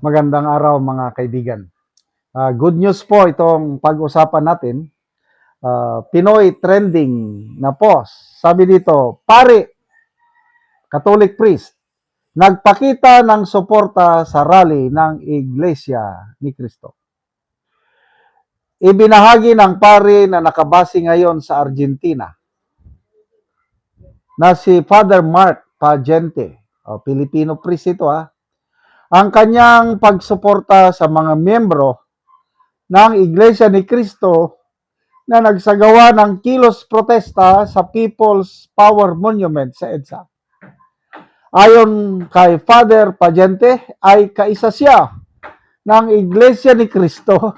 Magandang araw mga kaibigan. Good news po itong pag-usapan natin. Pinoy trending na post. Sabi dito, pare, Catholic priest, nagpakita ng suporta sa rally ng Iglesia ni Cristo. Ibinahagi ng pare na nakabase ngayon sa Argentina na si Father Mark Pagente, Filipino priest ito ang kanyang pagsuporta sa mga miyembro ng Iglesia ni Cristo na nagsagawa ng kilos protesta sa People's Power Monument sa EDSA. Ayon kay Father Pagente, ay kaisa siya ng Iglesia ni Cristo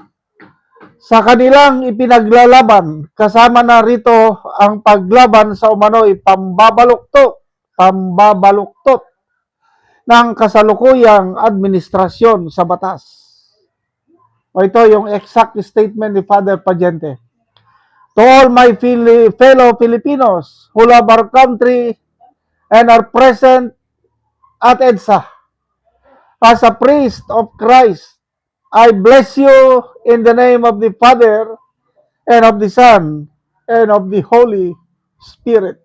sa kanilang ipinaglalaban. Kasama na rito ang paglaban sa umano'y pambabaluktot ng kasalukuyang administrasyon sa batas. Ito yung exact statement ni Father Pagente. To all my fellow Filipinos who love our country and are present at EDSA, as a priest of Christ, I bless you in the name of the Father and of the Son and of the Holy Spirit.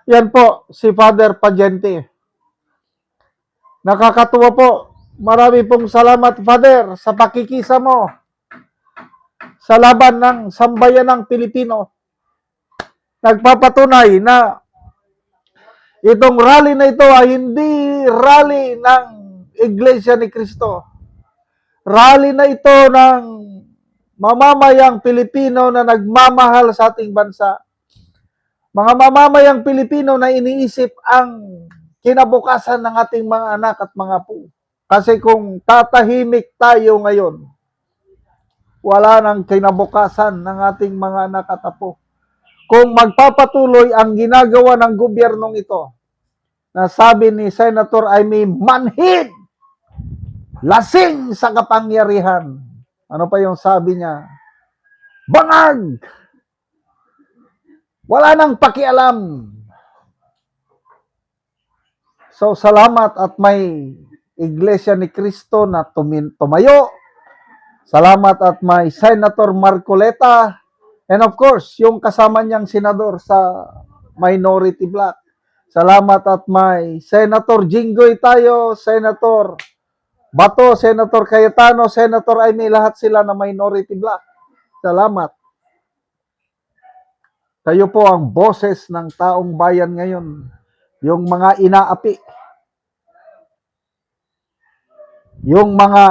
Yan po si Father Pagente. Nakakatuwa po. Marami pong salamat, Father, sa pakikisa mo sa laban ng sambayanang Pilipino. Nagpapatunay na itong rally na ito ay hindi rally ng Iglesia ni Cristo. Rally na ito ng mamamayang Pilipino na nagmamahal sa ating bansa. Mga mamamayang Pilipino na iniisip ang kinabukasan ng ating mga anak at mga apo. Kasi kung tatahimik tayo ngayon, wala nang kinabukasan ng ating mga anak at apo. Kung magpapatuloy ang ginagawa ng gobyernong ito, na sabi ni Senator Amy, manhid, lasing sa kapangyarihan. Ano pa yung sabi niya? Bangag! Wala nang pakialam. So, salamat at may Iglesia ni Cristo na tumayo. Salamat at may Senator Marcoleta. And of course, yung kasama niyang senador sa minority bloc. Salamat at may Senator Jinggoy tayo, Senator Bato, Senator Cayetano, Senator Amy, lahat sila na minority bloc. Salamat. Kayo po ang boses ng taong bayan ngayon. Yung mga inaapi. Yung mga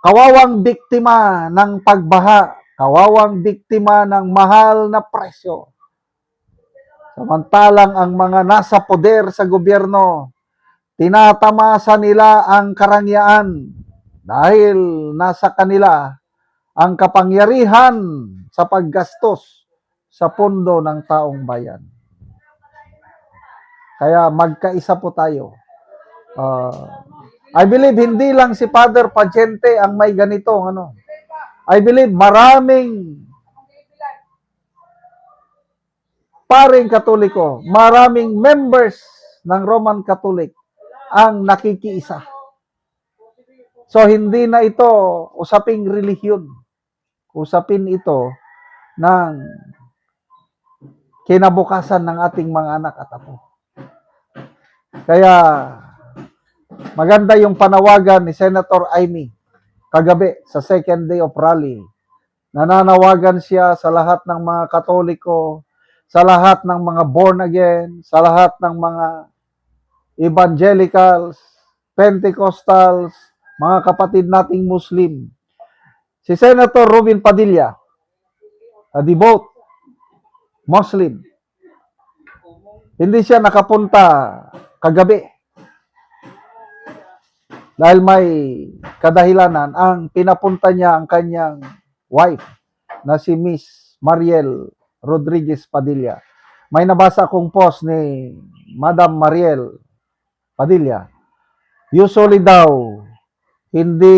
kawawang biktima ng pagbaha, kawawang biktima ng mahal na presyo. Samantalang ang mga nasa poder sa gobyerno, tinatamasa nila ang karangyaan dahil nasa kanila ang kapangyarihan sa paggastos sa pondo ng taong bayan. Kaya magkaisa po tayo. I believe hindi lang si Father Pagente ang may ganitong I believe maraming paring Katoliko, maraming members ng Roman Catholic ang nakikiisa. So hindi na ito usaping relihiyon. Usapin ito ng kinabukasan ng ating mga anak at apo. Kaya maganda yung panawagan ni Senator Amy kagabi sa second day of rally. Nananawagan siya sa lahat ng mga Katoliko, sa lahat ng mga born again, sa lahat ng mga evangelicals, Pentecostals, mga kapatid nating Muslim. Si Senator Robin Padilla, a devout Muslim, hindi siya nakapunta kagabi dahil may kadahilanan. Ang pinapunta niya ang kanyang wife na si Miss Mariel Rodriguez Padilla. May nabasa akong post ni Madam Mariel Padilla. Usually daw hindi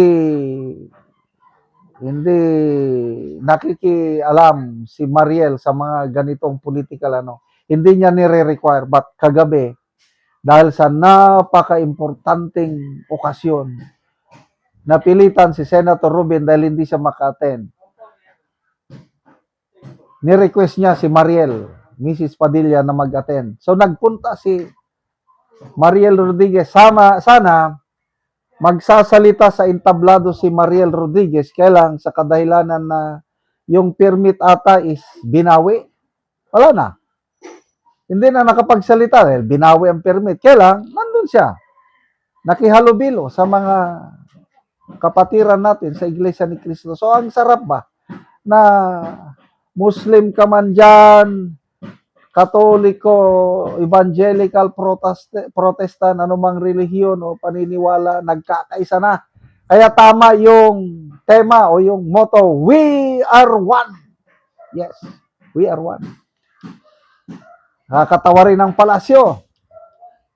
nakikialam si Mariel sa mga ganitong political Hindi niya nire-require, but kagabi dahil sa napaka-importanting okasyon, napilitan si Senator Ruben dahil hindi siya maka-attend. Ni-request niya si Mariel, Mrs. Padilla na mag-attend. So nagpunta si Mariel Rodriguez. Sana magsasalita sa entablado si Mariel Rodriguez, kaya lang sa kadahilanan na yung permit ata is binawi. Wala na. Hindi na nakapagsalita dahil binawi ang permit. Kaya lang, nandun siya. Nakihalubilo sa mga kapatiran natin sa Iglesia ni Cristo. So, ang sarap ba na Muslim ka man dyan, Katoliko, Evangelical, Protestant, anumang relihiyon o paniniwala, nagkakaisa na. Kaya tama yung tema o yung motto, we are one. Yes, we are one. Nakakatawa rin ang palasyo.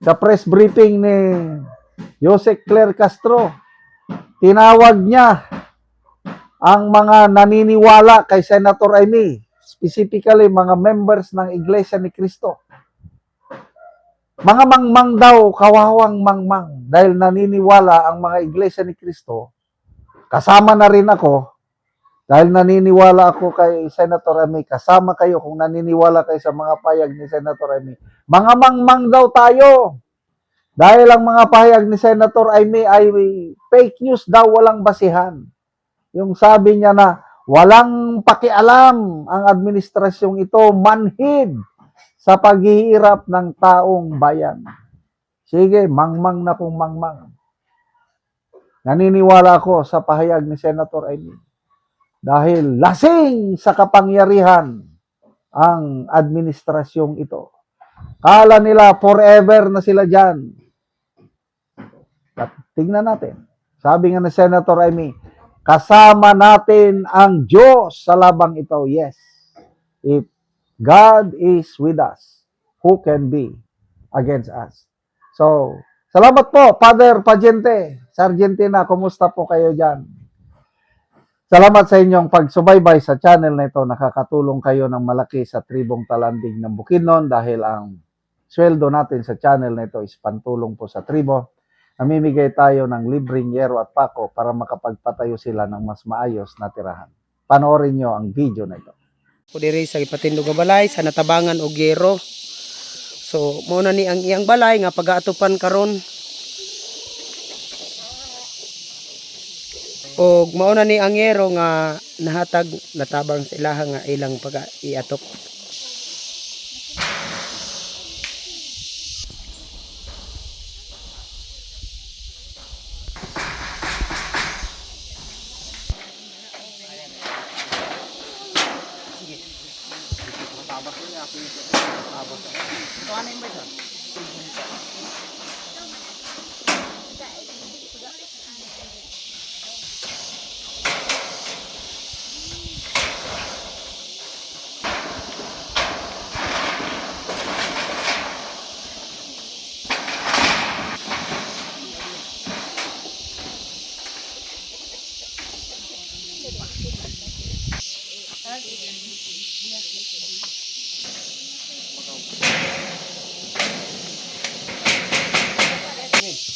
Sa press briefing ni Jose Claire Castro, tinawag niya ang mga naniniwala kay Senator Amy, specifically mga members ng Iglesia ni Cristo. Mga mangmang daw, kawawang mangmang, dahil naniniwala ang mga Iglesia ni Cristo. Kasama na rin ako, dahil naniniwala ako kay Senator Amy, kasama kayo kung naniniwala kayo sa mga payag ni Senator Amy. Mga mangmang daw tayo. Dahil ang mga pahayag ni Senator Amy ay fake news daw, walang basihan. Yung sabi niya na walang pakialam ang administrasyong ito, manhid sa paghihirap ng taong bayan. Sige, mangmang na kung mangmang. Naniniwala ako sa pahayag ni Senator Amy. Dahil lasing sa kapangyarihan ang administrasyong ito. Kala nila forever na sila dyan. Tingnan natin. Sabi nga ni Senator Amy, kasama natin ang Diyos sa labang ito. Yes. If God is with us, who can be against us? So, salamat po, Father Pagente, Sargentina, kumusta po kayo dyan? Salamat sa inyong pagsubaybay sa channel na ito. Nakakatulong kayo ng malaki sa tribong Talanding ng Bukidnon dahil ang sweldo natin sa channel na ito is pantulong po sa tribo. Namimigay tayo ng libreng yero at pako para makapagpatayo sila ng mas maayos na tirahan. Panoorin nyo ang video na ito. Diri sa ipatindog nga balay sa natabangan og yero. So mao na ni ang iyang balay nga pagaatupan karon. Og mao na ni ang yero nga nahatag natabang sa ilaha nga ilang pag-iatok.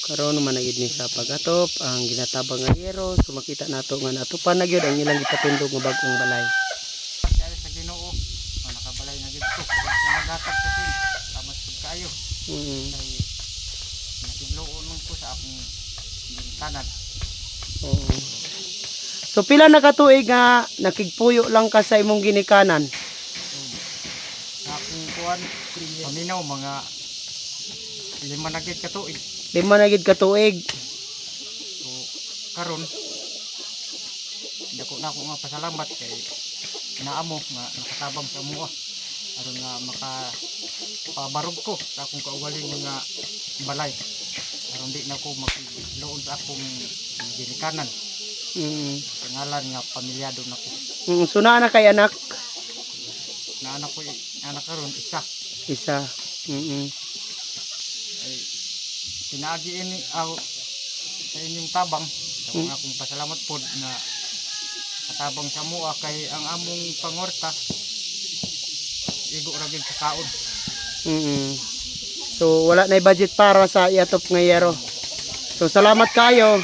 Karon man gid ni sa pagatop ang ginatabang nga yero, so makita nato nga natupan na gyud ang ilang ipatindog nga bag-ong balay. Kaya sa Ginoo, nakabalay na gid ko. Nagagatag kasi tamas pud kayo. Kay natigloon man ko sa akong gintanan. Oo. So pila na ka tuig nga nakigpuyo lang ka sa imong ginikanan? Sa akong kuan, paminaw mga 5 na gid ka tuig. 5 na gid ka tuig. So karon dako na ako nga pasalamat kay naamo nga nakatabang sa amo aron nga makapabarog ko sa akong kaugaling nga balay aron di na ko magloon sa akong ginikanan. Pangalan nga pamilyado na ko. So naa na kay anak? Na anak ko anak karon isa. Ay pinaagi ini sa inyong tabang sa mga akong pasalamat pod na katabang sa mua kay ang among pangorta igo ra gyud sa kaon. So wala na budget para sa iatop nga yero. So salamat kayo.